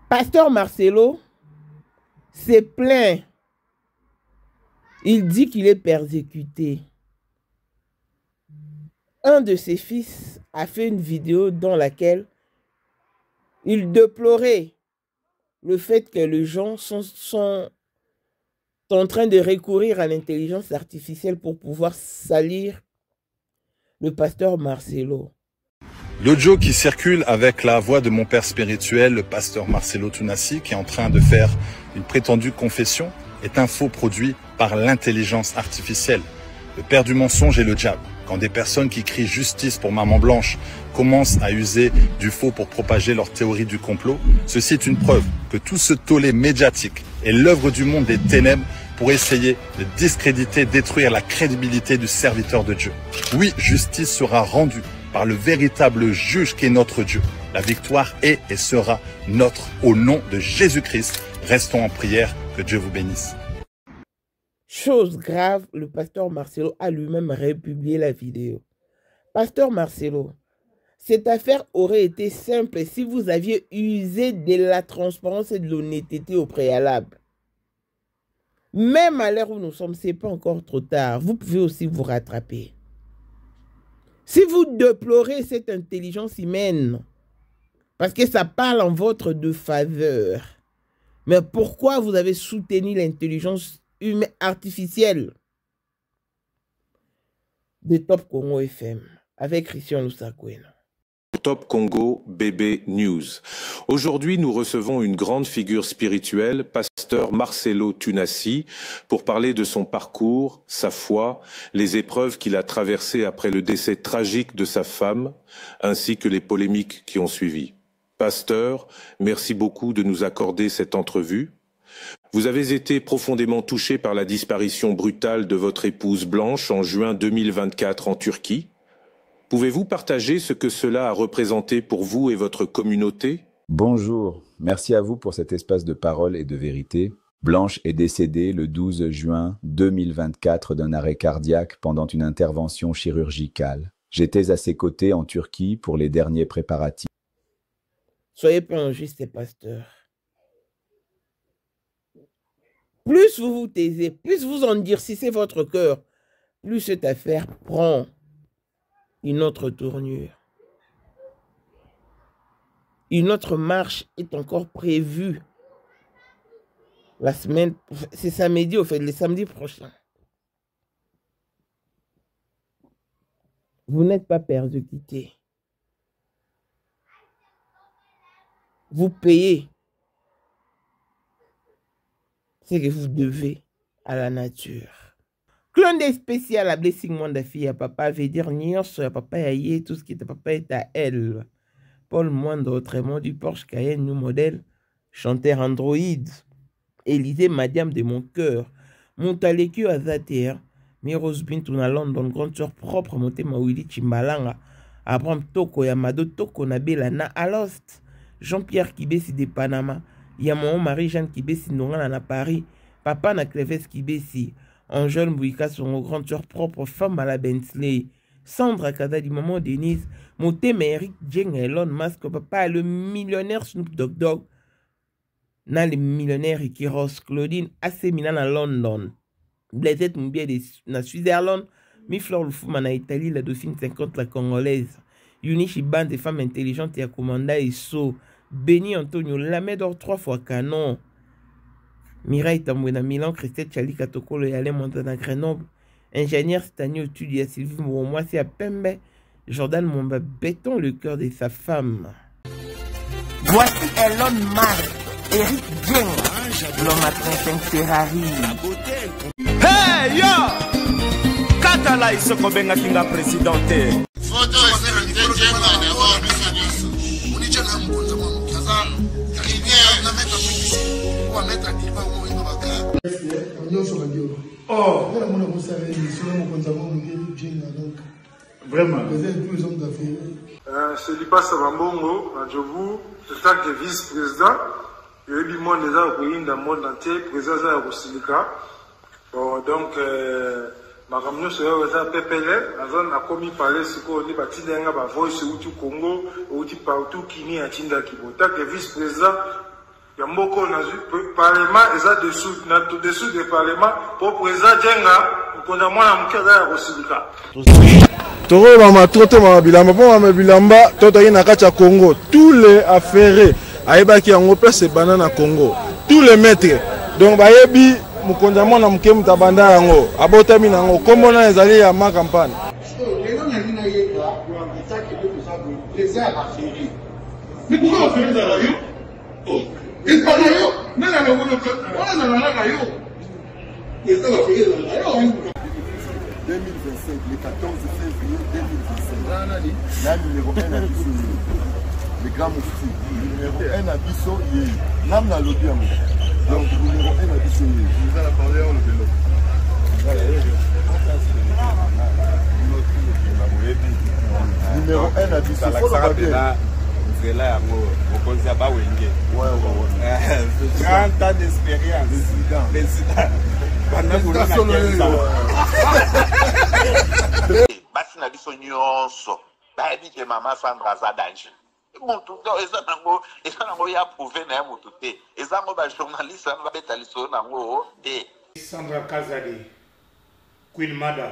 Pasteur Marcelo s'est plaint. Il dit qu'il est persécuté. Un de ses fils a fait une vidéo dans laquelle il déplorait le fait que les gens sont en train de recourir à l'intelligence artificielle pour pouvoir salir le pasteur Marcelo. L'audio qui circule avec la voix de mon père spirituel, le pasteur Marcelo Tunasi, qui est en train de faire une prétendue confession, est un faux produit par l'intelligence artificielle. Le père du mensonge est le diable. Quand des personnes qui crient justice pour Maman Blanche commencent à user du faux pour propager leur théorie du complot, ceci est une preuve que tout ce tollé médiatique est l'œuvre du monde des ténèbres pour essayer de discréditer, détruire la crédibilité du serviteur de Dieu. Oui, justice sera rendue par le véritable juge qui est notre Dieu. La victoire est et sera notre. Au nom de Jésus-Christ, restons en prière, que Dieu vous bénisse. Chose grave, le pasteur Marcelo a lui-même republié la vidéo. Pasteur Marcelo, cette affaire aurait été simple si vous aviez usé de la transparence et de l'honnêteté au préalable. Même à l'heure où nous sommes, ce n'est pas encore trop tard. Vous pouvez aussi vous rattraper. Si vous déplorez cette intelligence humaine, parce que ça parle en votre défaveur, mais pourquoi vous avez soutenu l'intelligence humaine artificielle de Top Congo FM avec Christian Lusakwena? Top Congo BB News. Aujourd'hui, nous recevons une grande figure spirituelle, pasteur Marcelo Tunasi, pour parler de son parcours, sa foi, les épreuves qu'il a traversées après le décès tragique de sa femme, ainsi que les polémiques qui ont suivi. Pasteur, merci beaucoup de nous accorder cette entrevue. Vous avez été profondément touché par la disparition brutale de votre épouse Blanche en juin 2024 en Turquie. Pouvez-vous partager ce que cela a représenté pour vous et votre communauté? Bonjour, merci à vous pour cet espace de parole et de vérité. Blanche est décédée le 12 juin 2024 d'un arrêt cardiaque pendant une intervention chirurgicale. J'étais à ses côtés en Turquie pour les derniers préparatifs. Soyez pas injuste, pasteur. Plus vous vous taisez, plus vous endurcissez votre cœur, plus cette affaire prend une autre tournure. Une autre marche est encore prévue la semaine, c'est samedi au fait, le samedi prochain. Vous n'êtes pas persécuté. Vous payez ce que vous devez à la nature. Clone des spécial à Blessing Mwanda fille à papa veut dire nyonso à papa yaye, tout ce qui est à papa est à elle. Paul Mwanda autrement du Porsche Cayenne New Model, chanteur Android. Élisée Madiam de mon cœur. Montaleku Azater. Miros Bintou na London, grande sœur propre, monté Mawili Chimbalanga. Abraham Toko Yamado Toko Nabela na Alost. Jean-Pierre Kibesi de Panama. Yamon Marie-Jeanne Kibesi Nongana na Paris. Papa na Cleves Kibesi. Angèle Mbouika, son grande sœur propre, femme à la Bensley. Sandra Kada du maman Denise. Montém Eric Jeng Elon Musk, papa le millionnaire Snoop Dogg. Na le millionnaire Ricky Ross. Claudine Assemina na London. Blaisette Moubier na Switzerland. Miflor Lufuma na Italie, la dauphine 50, la congolaise. Yunichi Band des femmes intelligentes et à Commanda et So. Béni Antonio Lamedor 3 fois canon. Mireille Tambouena Milan, Christelle Chalika Tokolo et Alain Montana Grenoble. Ingénieur Stanio Tudia Sylvie Mouromoisi à Pembe. Jordan Momba béton le cœur de sa femme. Voici Elon Musk, Eric Jeng, l'homme à 35 Ferrari. Hey yo! Katala isoko benga kinga presidente. Photo Eric Jeng na wa business. Unicha na mkunza mwa kaza. Rivière na mettre publicité. Wa mettre diva wa ino baka. Oh, on a mon savait sur mon mkunza mwa Eric Jeng donc. Vraiment. Vous êtes tous hommes d'affaires. C'est Lipa Savambongo, Nadjobu, le tant que vice-président. Il y a eu monde déjà au pays, dans le monde entier, président de Rosilika. Bon, donc, ma camion se fait PPL, la zone a commis parler ce qu'on dit, bâti d'un voice ou du Congo, ou du partout qui n'y a Tinda Kibo. Tant que vice-président, ya mboko na parlement eza dessous na tout dessous de parlement pour président Djenga konda mwana mukeza ya kosilika toro mama toto mama bilamba po mama bilamba toto ina kacha Congo tous les affaires ayebaki yango place banana Congo tous les maîtres donc bayebi mukonda mwana muke mutabanda yango abotami nango kombo na ezali ya ma campagne mais pourquoi on fait ça là yo? Et pas yo, mais là on a là yo. Et ça va faire là yo. 2025, le 14 février 2025. La numéro 1 à Bissau. Le grand moufti. Numéro 1 à Bissau, il est. Nam na lobby amour. Donc numéro 1 à Bissau. Vous allez parler en le vélo. Numéro 1 à Bissau. Faut le battre. C'est là, on pense à Bawenge. Ouais. 30 ans d'expérience. Président. Basi na biso nyonso bayebi ke mama Sandra aza danger mutu eza nango ya prouve na ye mutu te eza ngo bajournaliste ano babeta lisolo nango te. Sandra Kazadi, Queen Mada,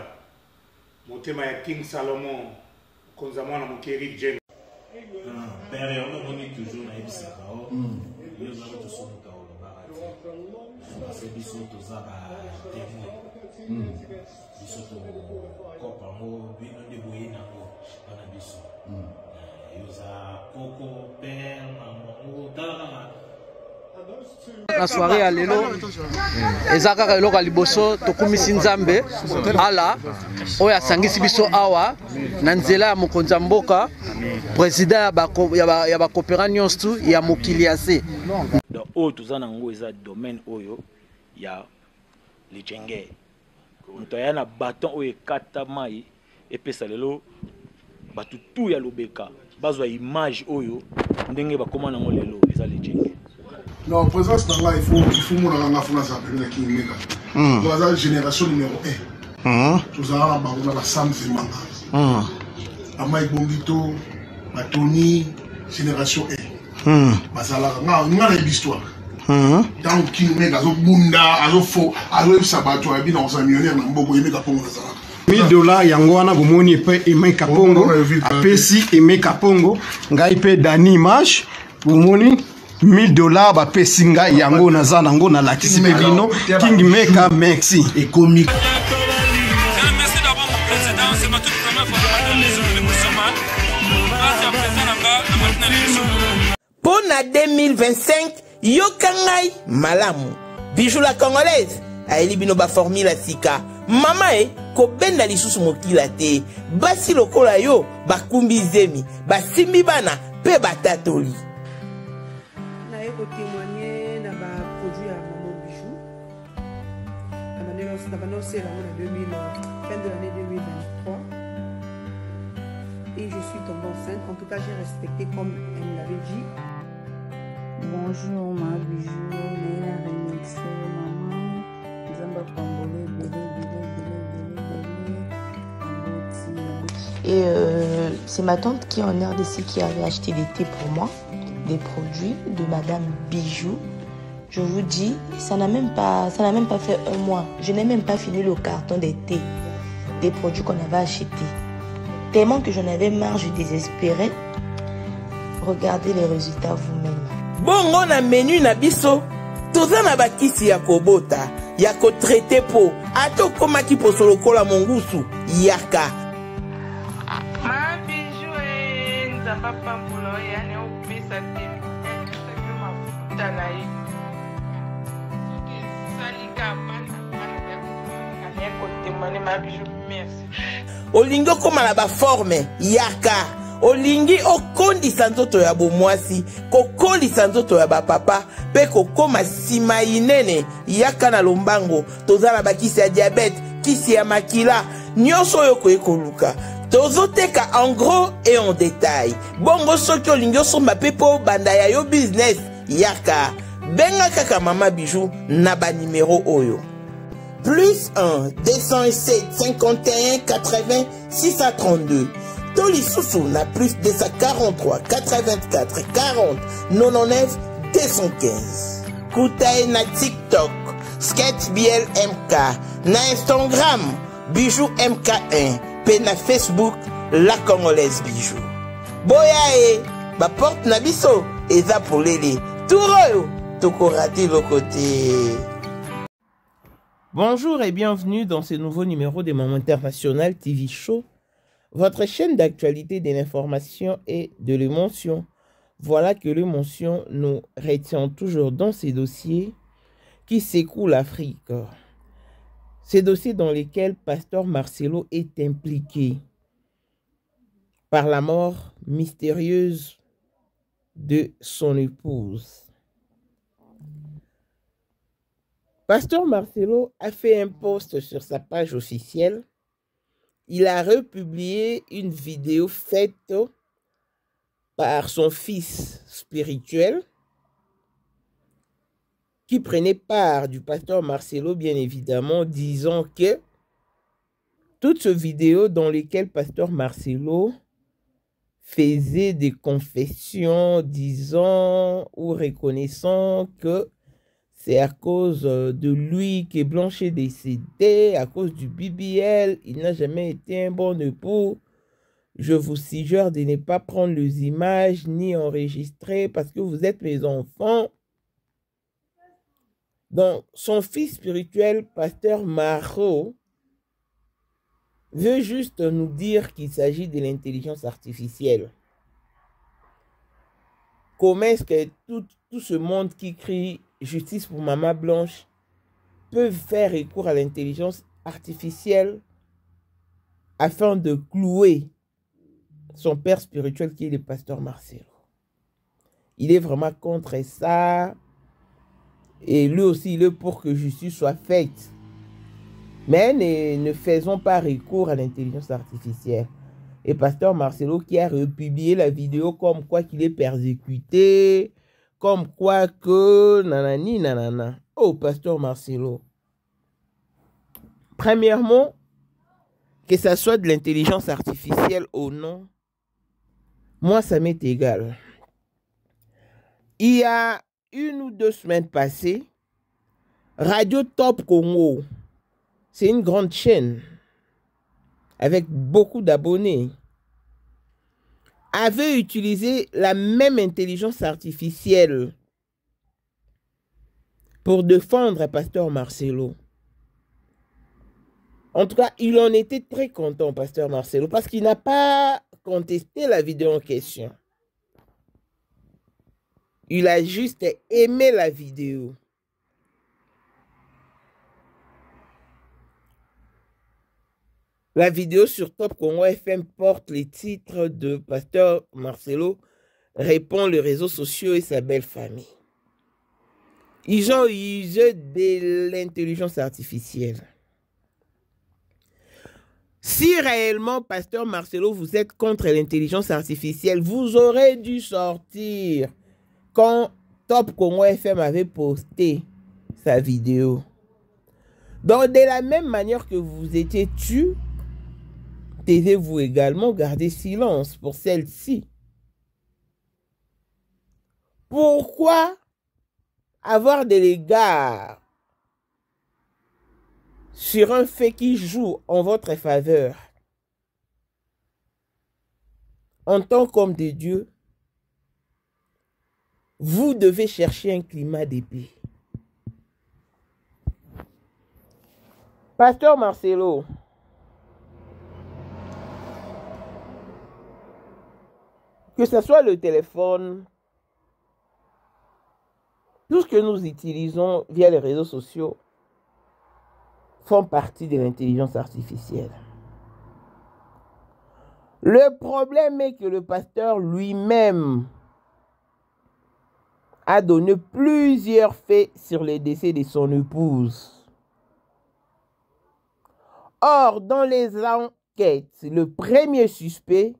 motema ya King Salomon, konza mwana mukeri Jenga. Père, on a toujours na ebisa kao. Yo za to so ka o barati. Parce biso to za ba technique. Biso to ko pa mo bino de boyina ko bana biso. Yo za koko père maman dala la soirée à lelo ezaka eloko liboso tokumisi nzambe ala oya sangisi biso awa na nzela ya mokonza mboka président ya ba coopéra nyonso ya mokili ase donc oyo toza nango eza domaine oyo ya lijenge moto aya na baton oyo ekata mai epesa lelo bato tu ya lobeka bazwa image oyo ndenge bakoma nango lelo eza lijenge. Non, présence dans là, il faut mon enfant ça peut qui mega. Voilà génération numéro 1. Tous à la Sam Zemanga. Amai Bombito, Tony, génération 1. Basala nga l'histoire. Dans qui mega zo bunda, azo fo, azo sabato abi na osa millionnaire na mboko yemeka pongo na sala. $1000 yango wana bomoni pe Emeka Pongo, apesi Emeka Pongo, ngai pe Dani Image, bomoni $1000 ba pesinga yango naza nango na lakisi bino King Meka Maxi et comique. Merci d'avoir mon président, c'est ma toute première fois dans les jours de Moussama. Merci à président là-bas, pour na 2025, yokangai malamu. Bijou la congolaise, aeli bino ba formula sika. Mama ko benda lisusu mokila te. Basi lokola yo bakumbi zemi, basimbi bana pe batatoli. Témoigner dans ma produit à Maman Bijou. On a annoncé fin de l'année 2023. Et je suis tombée enceinte. En tout cas, j'ai respecté comme elle me l'avait dit. Bonjour ma Bijou, Léa Remixé, maman. Zamba Pambole, bébé. Et c'est ma tante qui est en RDC qui avait acheté des thés pour moi. Des produits de Madame Bijou. Je vous dis, ça n'a même pas fait un mois. Je n'ai même pas fini le carton des thés, des produits qu'on avait achetés. Tellement que j'en avais marre, je désespérais. Regardez les résultats vous-même. Bon, on a menu na biso. Toza na bakisi ya kobota, ya ko traité po. Ato koma ki po solo kola mongusu, yaka. Ma Bijou nzamba pambulo yani opesa te. Talaï. Olingo koma na ba forme yaka. Olingi okondisa nzoto ya bomwasi, kokondisa nzoto ya ba papa, pe kokoma sima inene yaka na lombango, tozala bakisi ya diabète, kisi ya makila, nyonso oyo koyekoluka. Tozoteka en gros et en détail. Bongo soki olingi osomba pe po banda ya yo business yaka. Benga kaka Mama Bijou na ba numéro oyo. Plus 1 207 51 80 632. Toli Soussou na plus 243 84 40 99 215. Koutae na TikTok, Sketch BL MK, na Instagram, Bijou MK1, pe na Facebook, La Congolaise Bijou. Boyae, ba porte na biso, eza pour lele. Touroyo, toko raté le côté. Bonjour et bienvenue dans ce nouveau numéro des Moments International TV Show, votre chaîne d'actualité, de l'information et de l'émotion. Voilà que l'émotion nous retient toujours dans ces dossiers qui secouent l'Afrique. Ces dossiers dans lesquels Pasteur Marcelo est impliqué par la mort mystérieuse de son épouse. Pasteur Marcelo a fait un post sur sa page officielle. Il a republié une vidéo faite par son fils spirituel qui prenait part du pasteur Marcelo, bien évidemment, disant que toute cette vidéo dans laquelle pasteur Marcelo faisait des confessions disant ou reconnaissant que c'est à cause de lui que Blanche est décédée, à cause du BBL, il n'a jamais été un bon époux. Je vous suggère de ne pas prendre les images ni enregistrer parce que vous êtes mes enfants. Donc, son fils spirituel, pasteur Maro, veut juste nous dire qu'il s'agit de l'intelligence artificielle. Comment est-ce que tout ce monde qui crie justice pour Maman Blanche peut faire recours à l'intelligence artificielle afin de clouer son père spirituel qui est le pasteur Marcelo? Il est vraiment contre ça. Et lui aussi, il est pour que justice soit faite. Mais ne faisons pas recours à l'intelligence artificielle. Et pasteur Marcelo qui a republié la vidéo comme quoi qu'il est persécuté, comme quoi que nanani nanana. Oh, pasteur Marcelo. Premièrement, que ça soit de l'intelligence artificielle ou non, moi ça m'est égal. Il y a 1 ou 2 semaines passées, Radio Top Congo, c'est une grande chaîne avec beaucoup d'abonnés, avait utilisé la même intelligence artificielle pour défendre pasteur Marcelo. En tout cas, il en était très content, pasteur Marcelo, parce qu'il n'a pas contesté la vidéo en question. Il a juste aimé la vidéo. La vidéo sur Top Congo FM porte les titres de pasteur Marcelo répond les réseaux sociaux et sa belle famille. Ils ont usé de l'intelligence artificielle. Si réellement, pasteur Marcelo, vous êtes contre l'intelligence artificielle, vous aurez dû sortir quand Top Congo FM avait posté sa vidéo. Donc, de la même manière que vous étiez tu, devez-vous également garder silence pour celle-ci. Pourquoi avoir des égards sur un fait qui joue en votre faveur? En tant qu'homme de Dieu, vous devez chercher un climat de paix. Pasteur Marcelo, que ce soit le téléphone, tout ce que nous utilisons via les réseaux sociaux font partie de l'intelligence artificielle. Le problème est que le pasteur lui-même a donné plusieurs faits sur le décès de son épouse. Or, dans les enquêtes, le premier suspect,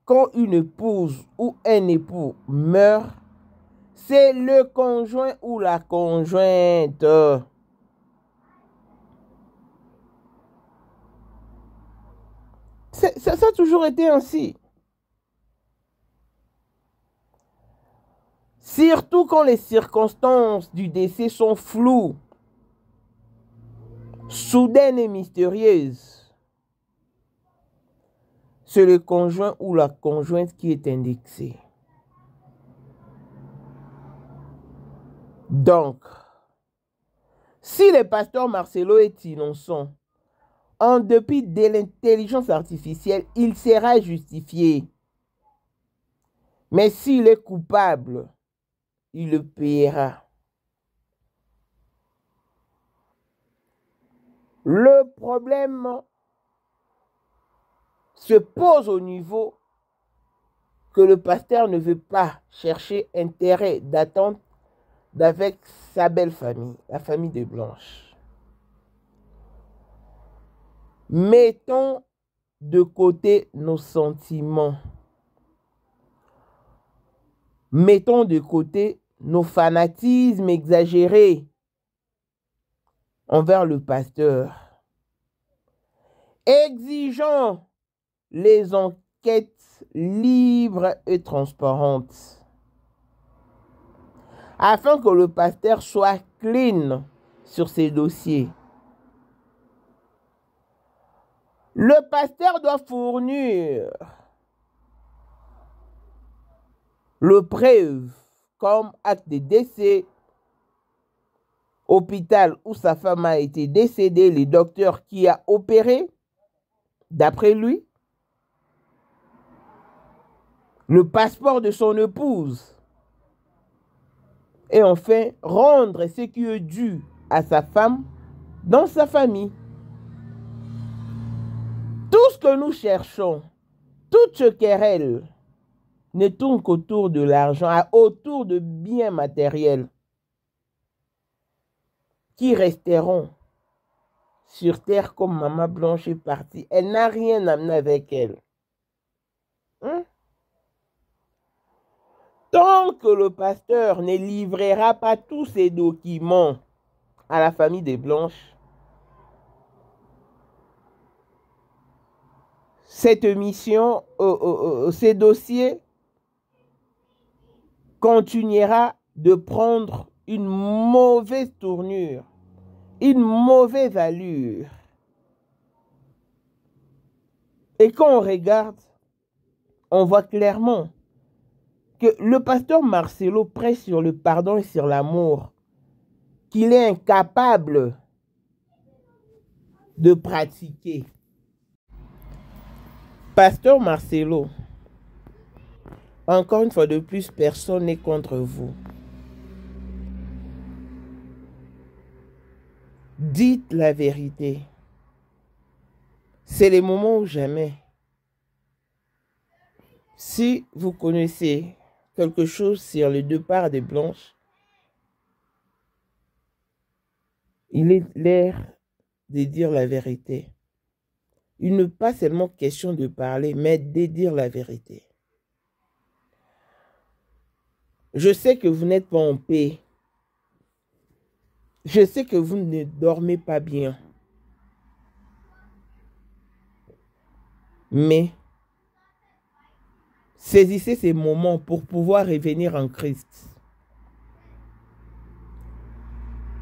quand une épouse ou un époux meurt, c'est le conjoint ou la conjointe. Ça a toujours été ainsi. Surtout quand les circonstances du décès sont floues, soudaines et mystérieuses. C'est le conjoint ou la conjointe qui est indexé. Donc, si le pasteur Marcelo est innocent, en dépit de l'intelligence artificielle, il sera justifié. Mais s'il est coupable, il le paiera. Le problème se pose au niveau que le pasteur ne veut pas chercher intérêt d'attente avec sa belle famille, la famille de Blanche. Mettons de côté nos sentiments. Mettons de côté nos fanatismes exagérés envers le pasteur. Exigeons les enquêtes libres et transparentes afin que le pasteur soit clean sur ses dossiers. Le pasteur doit fournir le preuve comme acte de décès, hôpital où sa femme a été décédée, le docteur qui a opéré, d'après lui, le passeport de son épouse, et enfin rendre ce qui est dû à sa femme dans sa famille. Tout ce que nous cherchons, toute querelle, ne tourne qu'autour de l'argent, autour de biens matériels qui resteront sur terre comme Maman Blanche est partie. Elle n'a rien amené avec elle. Tant que le pasteur ne livrera pas tous ses documents à la famille des Blanches, cette mission, ces dossiers continuera de prendre une mauvaise tournure, une mauvaise allure. Et quand on regarde, on voit clairement que le pasteur Marcelo prêche sur le pardon et sur l'amour, qu'il est incapable de pratiquer. Pasteur Marcelo, encore une fois de plus, personne n'est contre vous. Dites la vérité. C'est le moment ou jamais. Si vous connaissez quelque chose sur le départ de Blanche, il est l'heure de dire la vérité. Il n'est pas seulement question de parler, mais de dire la vérité. Je sais que vous n'êtes pas en paix. Je sais que vous ne dormez pas bien. Mais saisissez ces moments pour pouvoir revenir en Christ.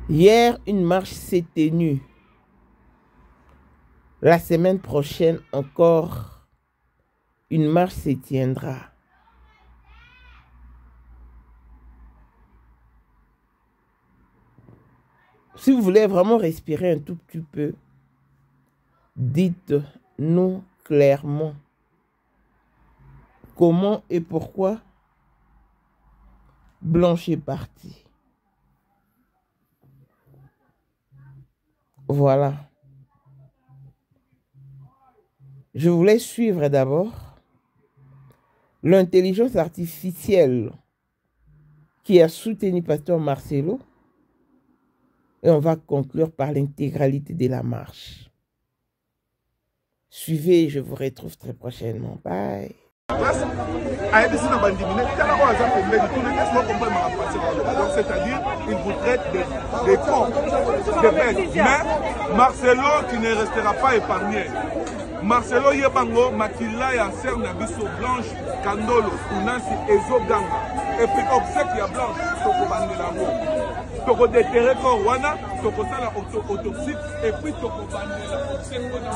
Hier, une marche s'est tenue. La semaine prochaine, encore, une marche se tiendra. Si vous voulez vraiment respirer un tout petit peu, dites-nous clairement comment et pourquoi Blanche est partie. Voilà. Je voulais suivre d'abord l'intelligence artificielle qui a soutenu Pasteur Marcelo. Et on va conclure par l'intégralité de la marche. Suivez, je vous retrouve très prochainement. Bye. C'est-à-dire, il vous traite des cons, des bêtes. Mais Marcelo, qui ne restera pas épargné. Marcelo Yebango, Makila et Anser Nabiso Blanche, Kandolo, Unansi, Ezoganga. et puis obsèque ya blanche tokobandela yango tokodéterre corps wana tokosala autopsie et puis tokobandela obsèque wana.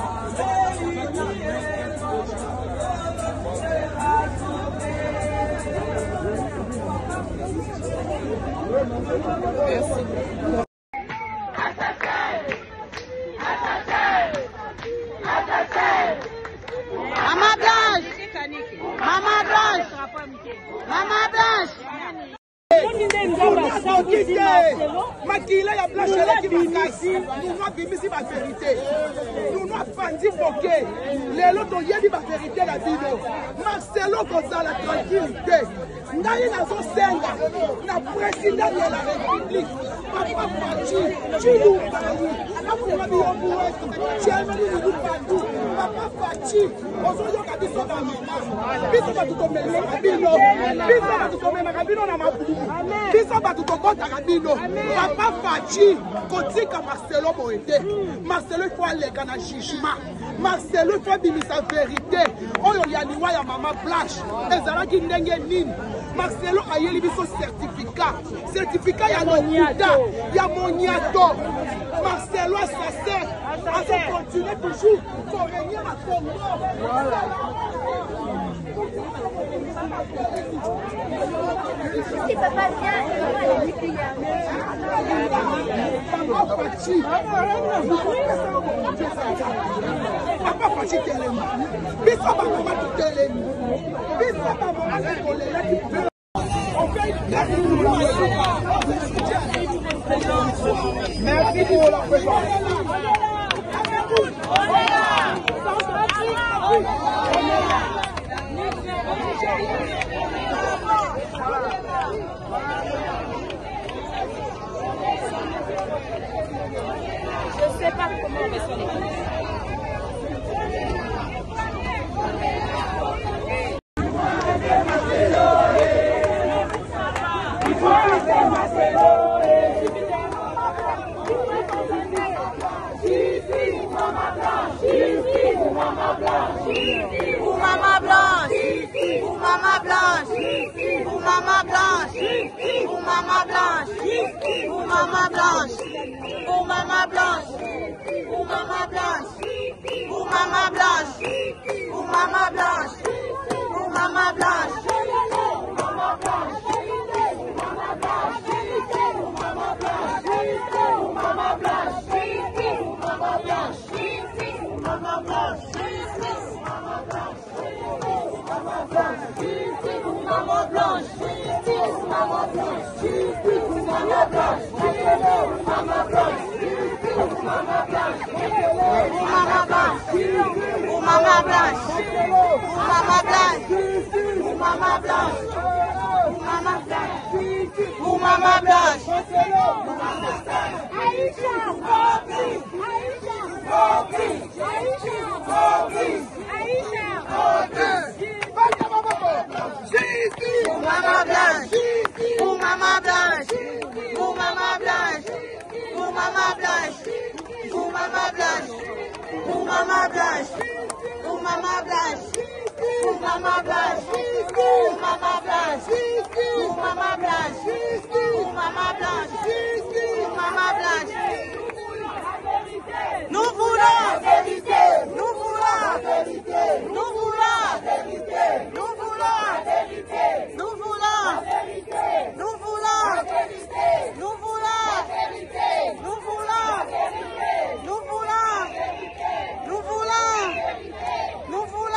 Maman Blanche! Maman Blanche! Maman Blanche! Makila ya Blanche eleki makasi nous bimisi ba vérité nous fandi boke lelo toyebi ba vérité na bino Marcelo kozala tranquillité ngai nazosenga na président de la république Papa Faci Chilumbangu akafuna biyobuwe chemeli lubandu Papa Faci ozoyoka biso ba mama biso batukomelisa bino biso batukomemaka bino na mabulu biso batukokotaka bino Papa Faci kotika Marcelo boete Marcelo il faut aleka na jugement Marcelo il faut bimisa vérité oyo ya liwa ya mama Blanche ezalaki ndenge nini Marcelo ayeli biso certificat ya lokuta ya moniato Marcelo assassin azo continuer toujours pour régner à Congo. Papa Faci telema biso bamama tutelemi biso bamama tolela merci pour la présence. Je ne sais pas comment on met son équipe. Maman Blanche, Maman Blanche, Maman Blanche, Maman Blanche, Maman Blanche, Maman Blanche, Maman Blanche, Maman Blanche, Maman Blanche, Maman Blanche. Maman Blanche, Maman Blanche, Maman Blanche, Maman Blanche, Maman Blanche, Maman Blanche, Maman Blanche, Maman Blanche, Maman Blanche, Maman Blanche, Aïcha, Maman Blanche, pour Maman Blanche, pour Maman Blanche, pour Maman Blanche, pour Maman Blanche, pour Maman Blanche, pour Maman Blanche, pour Maman Blanche, pour Maman Blanche, pour Maman Blanche, pour Maman Blanche, pour Maman Blanche. Nous voulons la vérité, nous voulons la vérité, nous voulons la vérité, nous voulons la vérité, nous voulons la vérité, nous voulons la vérité, nous voulons la vérité, nous voulons la vérité, nous voulons la vérité, nous voulons, nous voulons.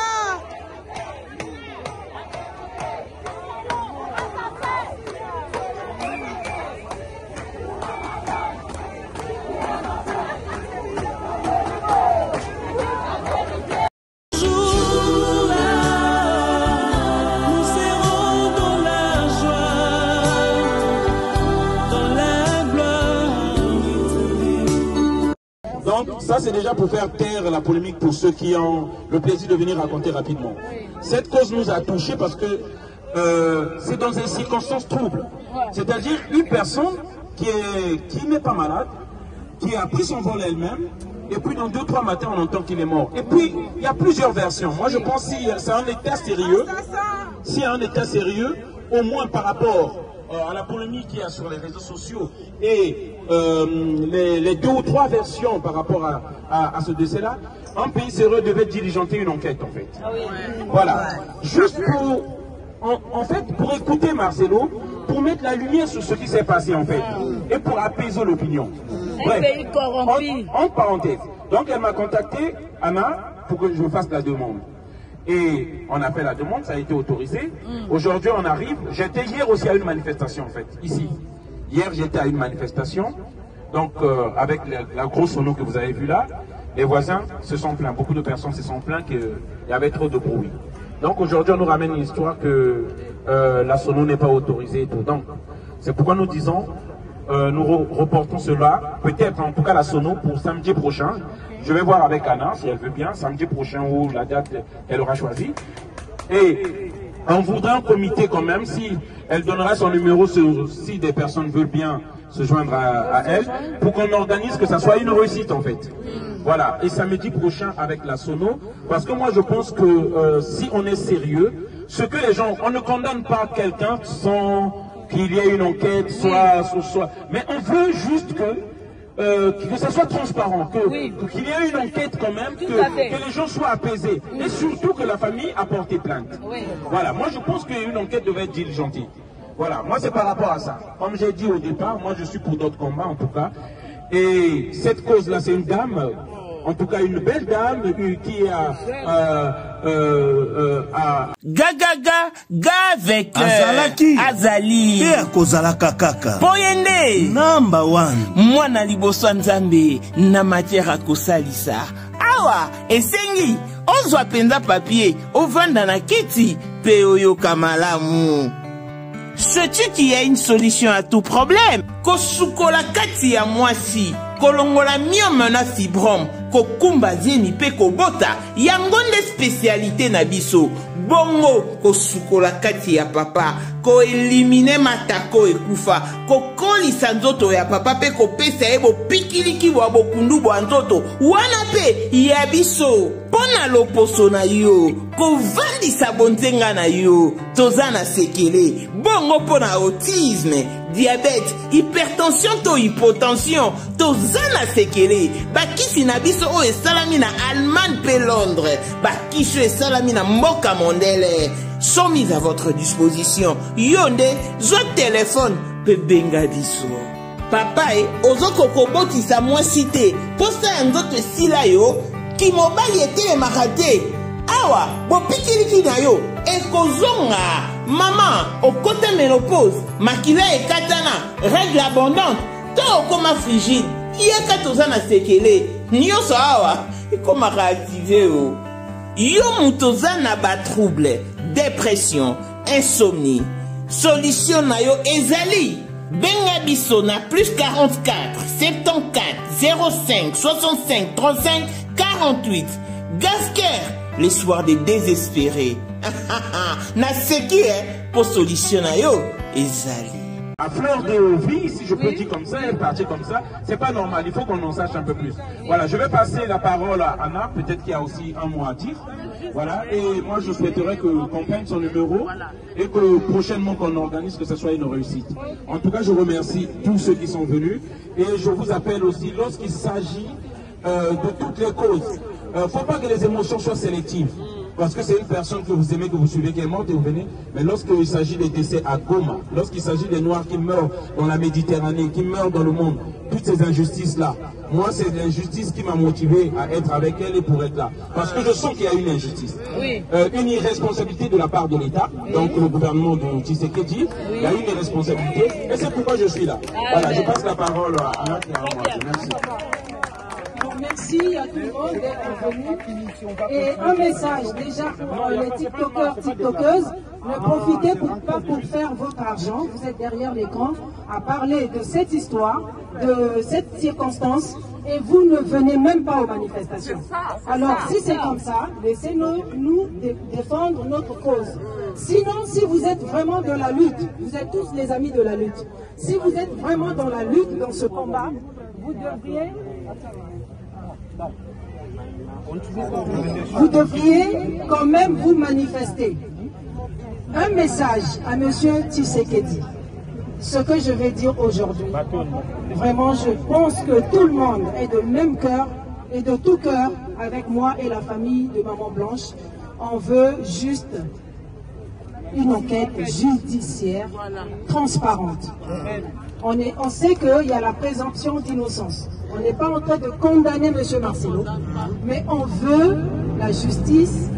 Donc ça c'est déjà pour faire taire la polémique pour ceux qui ont le plaisir de venir raconter rapidement. Cette cause nous a touchés parce que c'est dans des circonstances troubles. C'est-à-dire une personne qui n'est pas malade, qui a pris son vol elle-même, et puis dans 2-3 matins on entend qu'il est mort. Et puis il y a plusieurs versions. Moi je pense que si c'est un état sérieux, au moins par rapport à la polémique qu'il y a sur les réseaux sociaux et les 2 ou 3 versions par rapport à ce décès-là, un pays sérieux devait diligenter une enquête en fait. Voilà. Juste pour, en fait, pour écouter Marcelo, pour mettre la lumière sur ce qui s'est passé en fait, et pour apaiser l'opinion. Bref, en parenthèse. Donc elle m'a contacté, Anna, pour que je fasse la demande. Et on a fait la demande, ça a été autorisé. Aujourd'hui on arrive, j'étais hier aussi à une manifestation en fait, ici. Hier j'étais à une manifestation, donc avec la grosse sono que vous avez vue là, les voisins se sont plaints, beaucoup de personnes se sont plaints qu'il y avait trop de bruit. Donc aujourd'hui on nous ramène une histoire que la sono n'est pas autorisée et tout. Donc c'est pourquoi nous disons, nous reportons cela, peut-être en tout cas la sono pour samedi prochain. Je vais voir avec Anna si elle veut bien, samedi prochain ou la date qu'elle aura choisie. Et on voudrait un comité quand même, si elle donnera son numéro, si des personnes veulent bien se joindre à elle, pour qu'on organise que ça soit une réussite en fait. Voilà, et samedi prochain avec la sono, parce que moi je pense que si on est sérieux, ce que les gens, on ne condamne pas quelqu'un sans qu'il y ait une enquête, soit, mais on veut juste que ça soit transparent, qu'il y ait une enquête quand même, que les gens soient apaisés, et surtout que la famille a porté plainte. Voilà, moi je pense qu'une enquête devait être diligentée. Voilà, moi c'est par rapport à ça. Comme j'ai dit au départ, moi je suis pour d'autres combats en tout cas, et cette cause-là c'est une dame, en tout cas une belle dame qui a Ga avec Azali Père Kozalaka kaka Poyende number 1 mwana liboso nzambe na matière à kosalisa awa esengi ozwa penza papier ovanda na kiti pe oyoka malamu. Sais-tu qu'il y a une solution à tout problème? Kosukola kati ya mwasi kolongola myome na fibrome kokumba zemi pe kobota yango nde spécialité na biso. Bongo kosukola kati ya papa ko elimine matako ekufa kokolisa nzoto ya papa pe kopesa ye bopikiliki bwa bokundu bwa nzoto wana pe ya biso pona loposo na yo kovandisa bonzenga na yo toza na sekele bongo pona autisme, diabète, hypertension to hypotension toza na sekele bakisi na biso o esalami na Allemagne pe Londres bakisho esalami na mboka mondele sont mis à votre disposition. Yonde, zo téléphone pe benga biso. Papa ozoko koboti sa moi cité. Posa nzoto sila yo ki mobali ete makate. Awa, bo pikiliki na yo ekozonga. Maman, au côté ménopause, makila ekatana, règle abondante, to okoma frigide. Yeka tozana sekele. Nyoso awa, ikoma réactiver o. Yo mutoza na ba trouble, dépression, insomnie. Solution na yo ezali. Benga biso na plus 44 74 05 65 35 48. Gasker, les soirs des désespérés. Na seki pour solution na yo ezali. À fleur de vie, si je peux dire comme ça, et partir comme ça, c'est pas normal, il faut qu'on en sache un peu plus. Voilà, je vais passer la parole à Anna, peut-être qu'il y a aussi un mot à dire. Voilà, et moi je souhaiterais qu'on prenne son numéro et que prochainement qu'on organise, que ce soit une réussite. En tout cas, je remercie tous ceux qui sont venus et je vous appelle aussi, lorsqu'il s'agit de toutes les causes, faut pas que les émotions soient sélectives. Parce que c'est une personne que vous aimez, que vous suivez, qui est morte et vous venez. Mais lorsqu'il s'agit des décès à Goma, lorsqu'il s'agit des Noirs qui meurent dans la Méditerranée, qui meurent dans le monde, toutes ces injustices-là, moi c'est l'injustice qui m'a motivé à être avec elle et pour être là. Parce que je sens qu'il y a une injustice. Une irresponsabilité de la part de l'État, donc le gouvernement de Tshisekedi, il y a une irresponsabilité et c'est pourquoi je suis là. Voilà, je passe la parole à Anna qui a un mot. Merci. Merci à tout le monde d'être venu. Et un message déjà pour les TikTokers, TikTokeuses, ne profitez pas pour faire votre argent, vous êtes derrière l'écran, à parler de cette histoire, de cette circonstance, et vous ne venez même pas aux manifestations. Alors si c'est comme ça, laissez-nous défendre notre cause. Sinon, si vous êtes vraiment dans la lutte, vous êtes tous les amis de la lutte, si vous êtes vraiment dans la lutte, dans ce combat, vous devriez quand même vous manifester. Un message à M. Tshisekedi. Ce que je vais dire aujourd'hui, vraiment je pense que tout le monde est de même cœur et de tout cœur avec moi et la famille de Maman Blanche. On veut juste une enquête judiciaire transparente. On sait qu'il y a la présomption d'innocence. On n'est pas en train de condamner M. Marcelo, mais on veut la justice,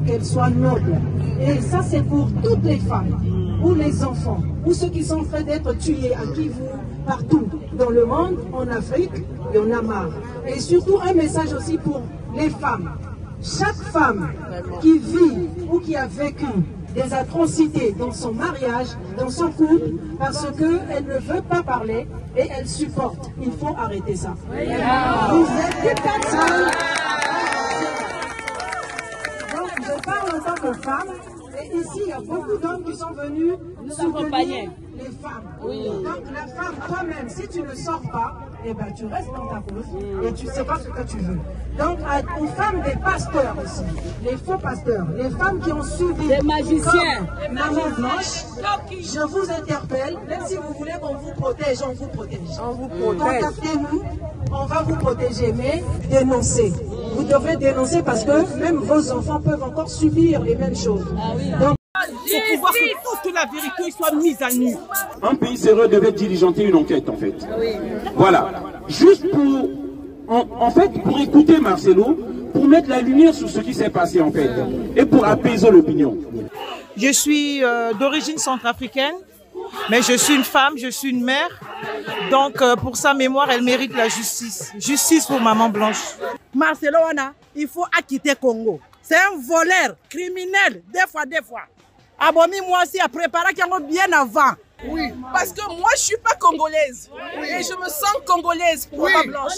qu'elle soit noble. Et ça, c'est pour toutes les femmes, ou les enfants, ou ceux qui sont en train d'être tués à Kivu, partout dans le monde, en Afrique, il y en a marre. Et surtout, un message aussi pour les femmes. Chaque femme qui vit ou qui a vécu des atrocités dans son mariage, dans son couple, parce qu'elle ne veut pas parler et elle supporte. Il faut arrêter ça. Vous êtes des personnes. Donc, je parle en tant que femme. Et ici, il y a beaucoup d'hommes qui sont venus nous accompagner les femmes. Oui. Donc, la femme, toi-même, si tu ne sors pas, eh ben, tu restes dans ta cause et tu sais pas ce que tu veux. Donc, aux femmes des pasteurs aussi, les faux pasteurs, les femmes qui ont subi des magiciens, Maman Blanche, je vous interpelle, même si vous voulez qu'on vous protège, on vous protège. On vous protège. Contactez-nous, on va vous protéger, mais dénoncez. Vous devrez dénoncer parce que même vos enfants peuvent encore subir les mêmes choses. Donc, il faut pouvoir que toute la vérité soit mise à nu. Un pays sérieux devait diligenter une enquête, en fait. Voilà. Juste pour, en fait, pour écouter Marcelo, pour mettre la lumière sur ce qui s'est passé, en fait, et pour apaiser l'opinion. Je suis d'origine centrafricaine, mais je suis une femme, je suis une mère. Donc, pour sa mémoire, elle mérite la justice. Justice pour Maman Blanche. Marcelo, il faut acquitter Congo. C'est un voleur, criminel, des fois. Abomi, moi aussi, a préparé bien avant. Oui, parce que moi, je ne suis pas congolaise. Oui. Et je me sens congolaise pour Maman Blanche.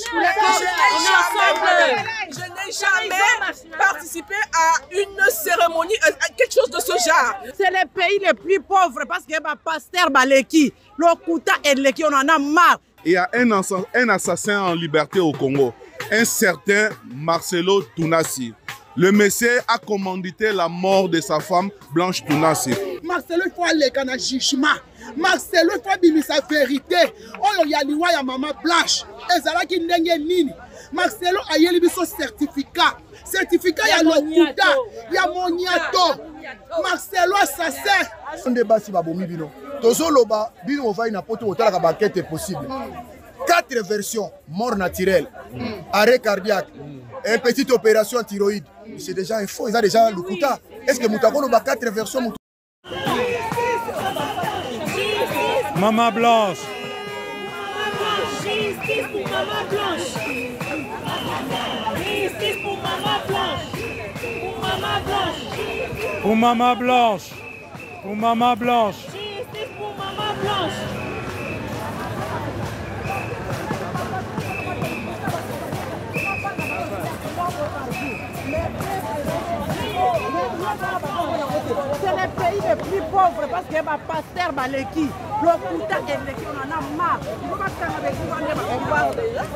Je n'ai jamais participé à une cérémonie, à quelque chose de ce genre. C'est les pays les plus pauvres parce que Pasteur Baleki, Lokuta et Leki, on en a marre. Il y a un assassin en liberté au Congo, un certain Marcelo Tounassi. Le monsieur a commandité la mort de sa femme Blanche Tounassi. Marcelo, il faut aller dans le jugement. Marcelo, il faut dire sa vérité. Oh, il y a l'Iwa, il y a Maman Blanche. Et ça là qui n'est nini. Marcelo a eu son certificat. Certificat, il y a l'Okuta, il y a Moniato. Marcelo, assassin. On débat si Babomi Bino. Tozoloba, Bino, on va une apôtre au la baquette est possible. 4 versions: mort naturelle, arrêt cardiaque, une petite opération thyroïde. C'est déjà un faux, ils ont déjà l'Okuta. Est-ce que Moutako a 4 versions? Maman Blanche. Justice pour Maman Blanche. Justice pour Maman Blanche. Pour Maman Blanche. Pour Maman Blanche. Pour Maman Blanche. Justice pour Maman Blanche. C'est les pays les plus pauvres parce que Pasteur Baleki, Lokuta et Leki, on en a marre. Il ne faut pas faire avec vous, on en a marre de ça.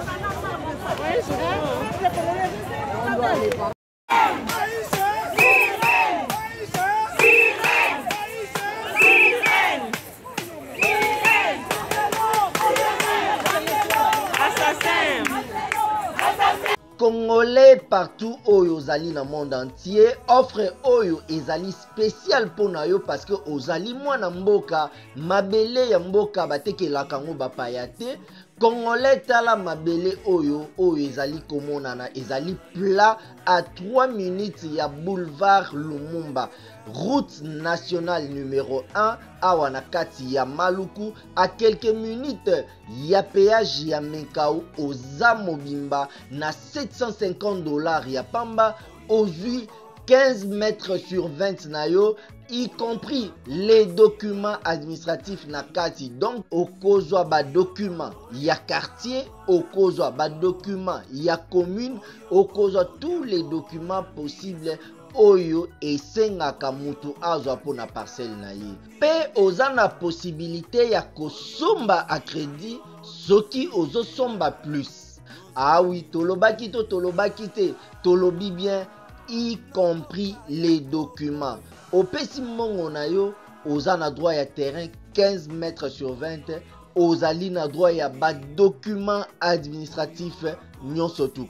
Congolais partout oyo ozali na monde entier, offre oyo ezali spécial pona yo parce que ozali mwana mboka, mabele ya mboka batekelaka ngo bapaya te. Congolais tala mabele oyo ezali komonana, ezali plat à 3 minutes ya boulevard Lumumba, route nationale numéro 1 awa na kati ya Maluku, à quelques minutes ya péage ya Menkau oza mobimba na $750 ya pamba, ozui 15 mètres sur 20 na yo, y compris les documents administratifs na kati. Donc okozwa ba document ya quartier, okozwa ba document ya commune, okozwa tous les documents possibles oyo esengaka mutu azwa pona parcelle na ye. Pe oza na possibilité ya kosomba a crédit soki ozo somba plus. Ah oui, tolobaki to tolobaki te, tolobi bien. y compris les documents. Au Pessimon, on a eu aux droit à terrain 15 mètres sur 20. Aux alines droit à bas documents administratifs. Nyon surtout.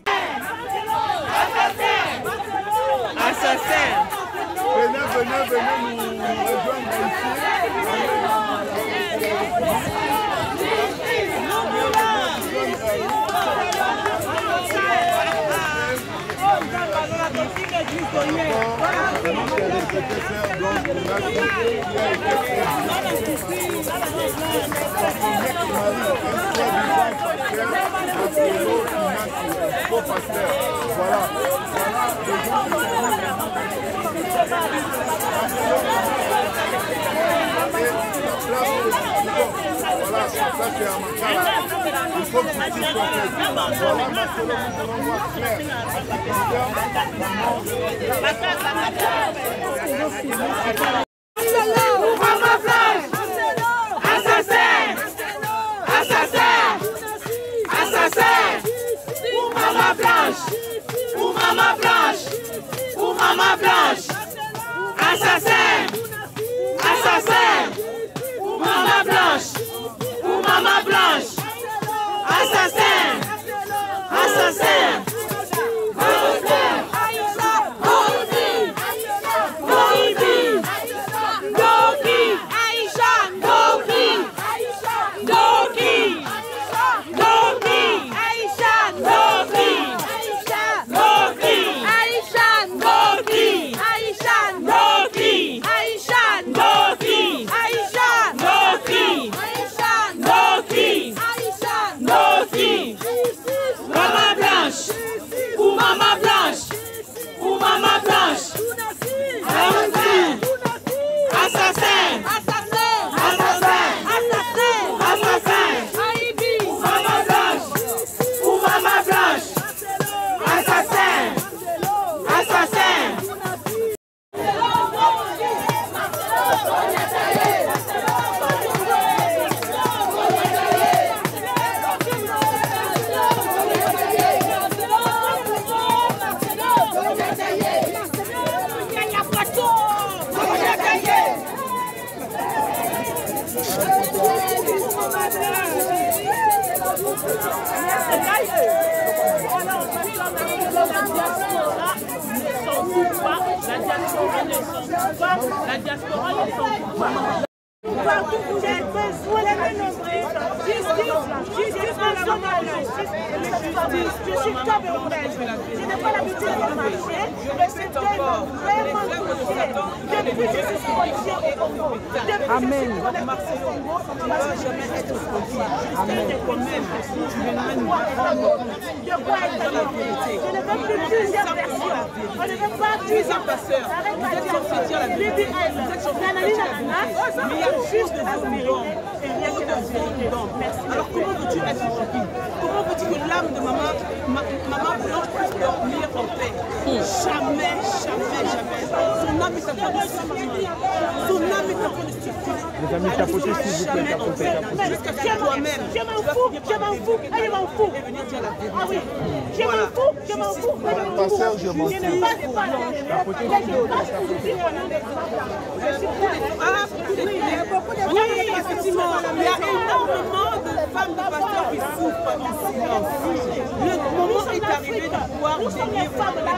Assassin. Venez nous rejoindre ici. Voilà, ça c'est un Makala. Il faut que tu t'y complètes. Voilà, Marcelo, nous allons voir clair. Assassin! Assassin! Assassin! Pour Maman Blanche! Pour Maman Blanche! Pour Maman Blanche! Assassin! Assassin! Pour Maman Blanche! Pour Maman Blanche! Assassin! Assassin! La diaspora ne sont pas. Partout où vous êtes besoin de justice nationale, je suis camerounaise. Je n'ai pas l'habitude de marcher, mais c'est vraiment touché. Depuis que je suis policier au Congo, Amen. Je ne vais jamais être policier. Amen. Je ne veux plus plusieurs versions. On ne veut pas plusieurs passeurs. Vous êtes censé dire la vérité. Vous êtes censé dire la vérité. Mais il y a juste des hommes. Alors comment veux-tu être tranquille? Comment veux-tu que l'âme de maman Blanche puisse dormir en paix? Jamais, jamais, jamais. Son âme est en train de circuler. Son âme est en train de circuler. Les amis, tapotez s'il vous plaît, tapotez. Jusqu'à ce que toi-même, je m'en fous, je m'en fous, je m'en fous. Et venir dire la vérité. Ah oui, je m'en fous, je m'en fous. Pasteur, je m'en fous. Je ne passe pas. Oui, effectivement, il y a énormément de femmes de pasteurs qui souffrent en silence. Le moment est arrivé de pouvoir venir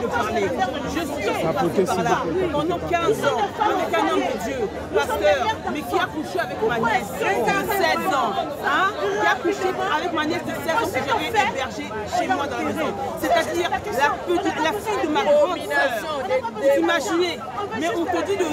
de parler. Je suis par là pendant 15 ans avec un homme de Dieu, pasteur, mais qui a couché avec ma nièce de 16 ans. Hein? Qui a couché avec ma nièce de 16 ans que j'avais hébergée chez moi dans la maison. C'est-à-dire la fille de ma grande sœur. Vous imaginez, mais on te dit de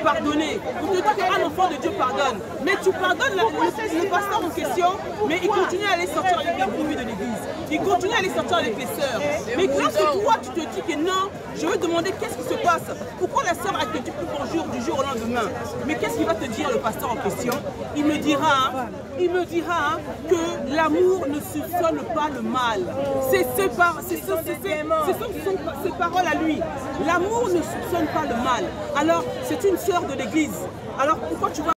pardonner. On te dit qu'un enfant de Dieu pardonne. Mais tu pardonnes le pasteur en question, mais il continue à aller sortir avec les brebis de l'église. Il continue à aller sortir avec les sœurs. Mais lorsque toi, tu te dis que non, je veux demander qu'est-ce qui se passe. Pourquoi la sœur a te dit plus bonjour du jour au lendemain? Mais qu'est-ce qu'il va te dire le pasteur en question? Il me dira que l'amour ne soupçonne pas le mal. C'est ses paroles à lui. L'amour ne soupçonne pas le mal. Alors, c'est une sœur de l'église. Alors, pourquoi tu vas